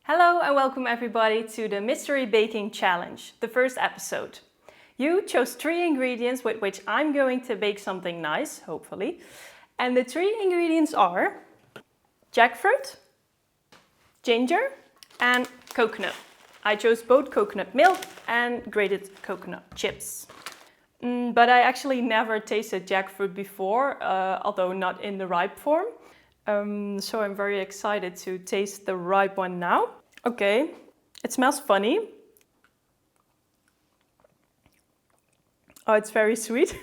Hello and welcome everybody to the Mystery Baking Challenge, the first episode. You chose 3 ingredients with which I'm going to bake something nice, hopefully. And the 3 ingredients are jackfruit, ginger and coconut. I chose both coconut milk and grated coconut chips. But I actually never tasted jackfruit before, although not in the ripe form. So I'm very excited to taste the ripe one now. Okay, it smells funny. Oh, it's very sweet.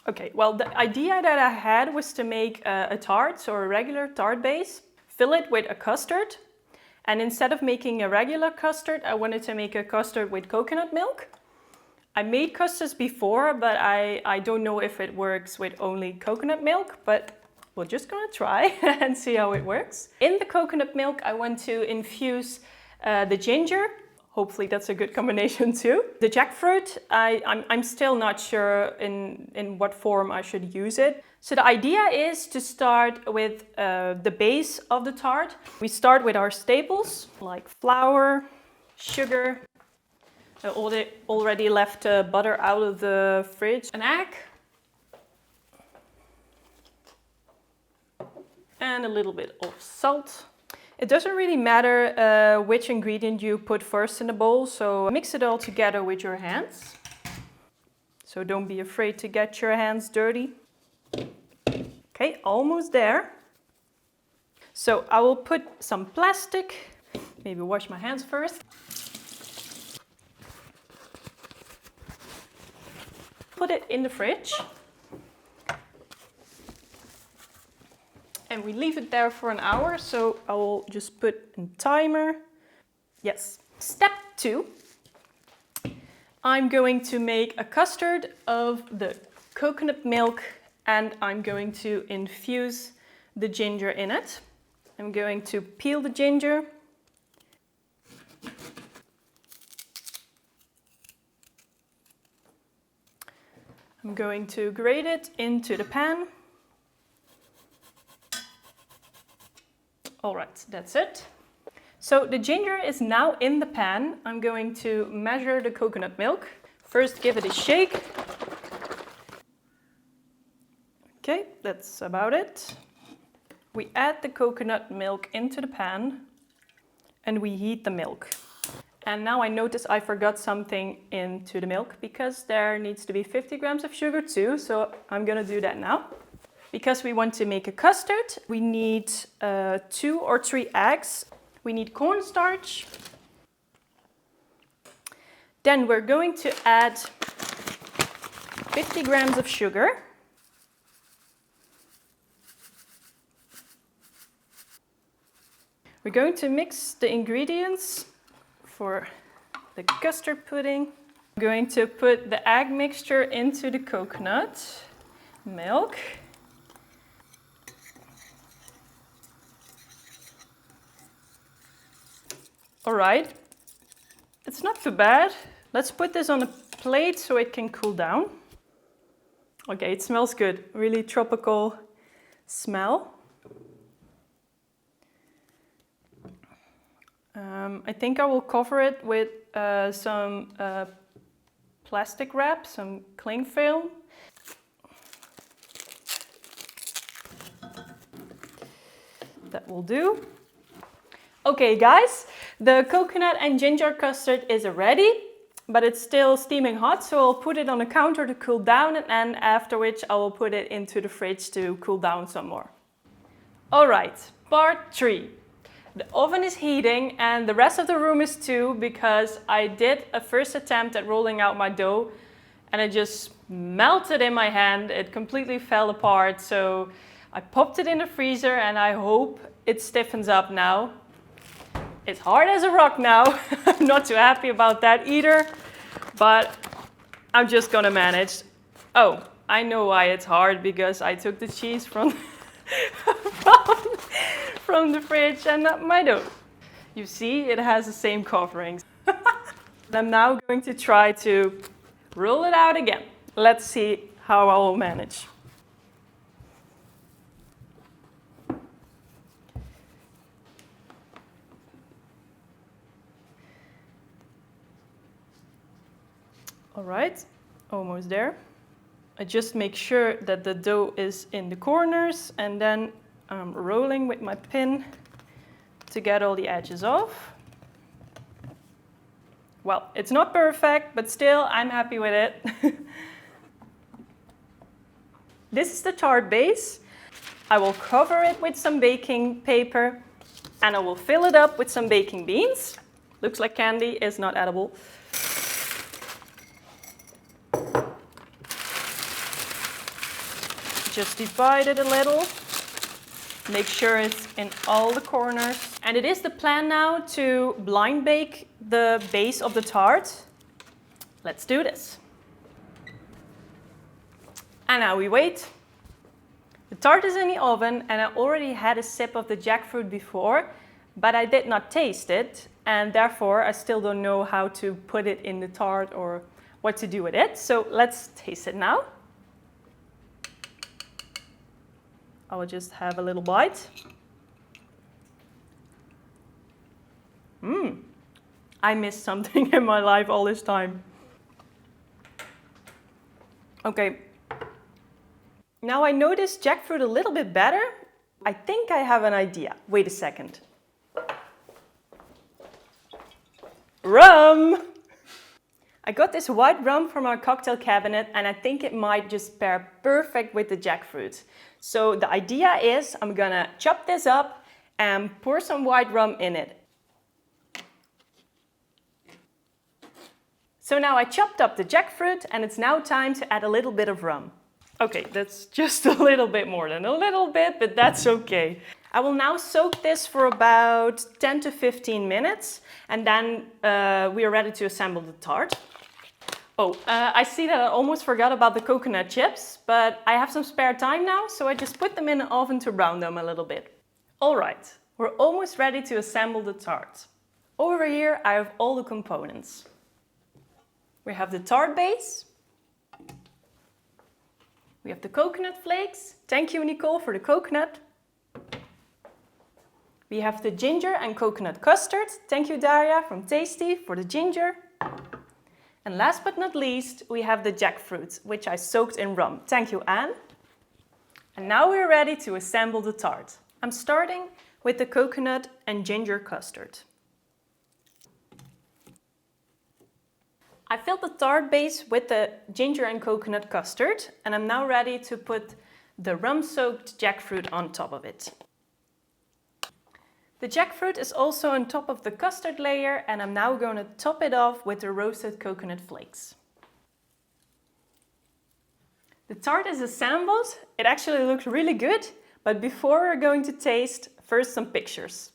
Okay, well, the idea that I had was to make a tart, so a regular tart base, fill it with a custard. And instead of making a regular custard, I wanted to make a custard with coconut milk. I made custards before, but I don't know if it works with only coconut milk, but we're just gonna try and see how it works. In the coconut milk, I want to infuse the ginger. Hopefully that's a good combination too. The jackfruit, I'm still not sure in what form I should use it. So the idea is to start with the base of the tart. We start with our staples like flour, sugar. I already left butter out of the fridge, an egg, and a little bit of salt. It doesn't really matter which ingredient you put first in the bowl, so mix it all together with your hands. So don't be afraid to get your hands dirty. Okay, almost there. So I will put some plastic, maybe wash my hands first. Put it in the fridge. And we leave it there for an hour, so I will just put a timer. Yes. Step 2. I'm going to make a custard of the coconut milk and I'm going to infuse the ginger in it. I'm going to peel the ginger. I'm going to grate it into the pan. All right, that's it. So the ginger is now in the pan. I'm going to measure the coconut milk. First, give it a shake. Okay, that's about it. We add the coconut milk into the pan and we heat the milk. And now I notice I forgot something into the milk because there needs to be 50 grams of sugar too. So I'm gonna do that now. Because we want to make a custard, we need 2 or 3 eggs. We need cornstarch. Then we're going to add 50 grams of sugar. We're going to mix the ingredients for the custard pudding. I'm going to put the egg mixture into the coconut milk. All right, it's not too bad. Let's put this on a plate so it can cool down. Okay, it smells good, really tropical smell. I think I will cover it with some plastic wrap, some cling film. That will do. Okay guys, the coconut and ginger custard is ready, but it's still steaming hot, so I'll put it on the counter to cool down and after which I will put it into the fridge to cool down some more. Alright, part 3. The oven is heating and the rest of the room is too because I did a first attempt at rolling out my dough and it just melted in my hand. It completely fell apart, so I popped it in the freezer and I hope it stiffens up now. It's hard as a rock now. I'm not too happy about that either, but I'm just gonna manage. Oh, I know why it's hard, because I took the cheese from the fridge and not my dough. You see, it has the same coverings. I'm now going to try to roll it out again. Let's see how I will manage. All right, almost there. I just make sure that the dough is in the corners and then I'm rolling with my pin to get all the edges off. Well, it's not perfect, but still I'm happy with it. This is the tart base. I will cover it with some baking paper and I will fill it up with some baking beans. Looks like candy, is not edible. Just divide it a little. Make sure it's in all the corners. And it is the plan now to blind bake the base of the tart. Let's do this. And now we wait. The tart is in the oven and I already had a sip of the jackfruit before, but I did not taste it and therefore I still don't know how to put it in the tart or what to do with it. So let's taste it now. I will just have a little bite. I missed something in my life all this time. Okay. Now I know this jackfruit a little bit better. I think I have an idea. Wait a second. Rum! I got this white rum from our cocktail cabinet and I think it might just pair perfect with the jackfruit. So the idea is I'm gonna chop this up and pour some white rum in it. So now I chopped up the jackfruit and it's now time to add a little bit of rum. Okay, that's just a little bit more than a little bit, but that's okay. I will now soak this for about 10 to 15 minutes and then we are ready to assemble the tart. Oh, I see that I almost forgot about the coconut chips, but I have some spare time now, so I just put them in the oven to brown them a little bit. All right, we're almost ready to assemble the tart. Over here I have all the components. We have the tart base. We have the coconut flakes. Thank you, Nicole, for the coconut. We have the ginger and coconut custard. Thank you, Daria from Tasty, for the ginger. And last but not least, we have the jackfruit, which I soaked in rum. Thank you, Anne. And now we're ready to assemble the tart. I'm starting with the coconut and ginger custard. I filled the tart base with the ginger and coconut custard, and I'm now ready to put the rum-soaked jackfruit on top of it. The jackfruit is also on top of the custard layer, and I'm now going to top it off with the roasted coconut flakes. The tart is assembled. It actually looks really good, but before we're going to taste, first some pictures.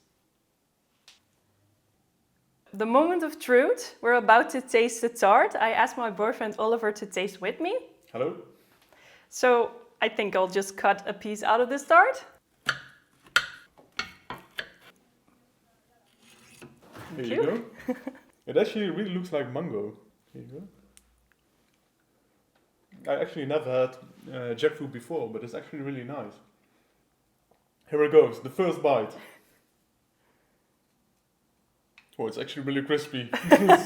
The moment of truth, we're about to taste the tart. I asked my boyfriend Oliver to taste with me. Hello. So I think I'll just cut a piece out of this tart. Here you go. It actually really looks like mango. Here you go. I actually never had jackfruit before, but it's actually really nice. Here it goes, the first bite. Oh, it's actually really crispy.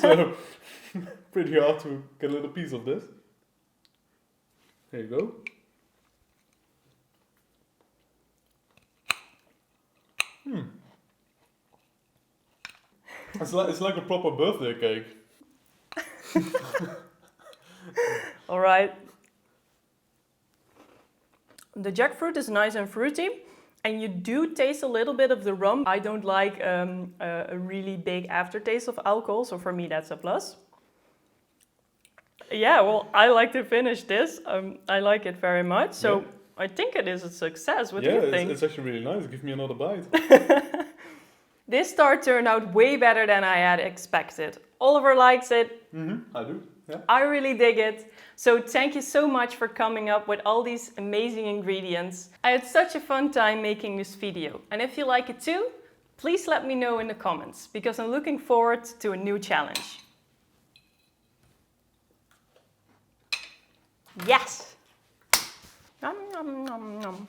So, pretty hard to get a little piece of this. Here you go. It's like a proper birthday cake. All right. The jackfruit is nice and fruity, and you do taste a little bit of the rum. I don't like a really big aftertaste of alcohol, so for me that's a plus. Yeah, well, I like to finish this. I like it very much, so yeah. I think it is a success. What do you think? It's actually really nice. Give me another bite. This tart turned out way better than I had expected. Oliver likes it. I do. Yeah. I really dig it. So thank you so much for coming up with all these amazing ingredients. I had such a fun time making this video. And if you like it too, please let me know in the comments, because I'm looking forward to a new challenge. Yes! Nom, nom, nom, nom.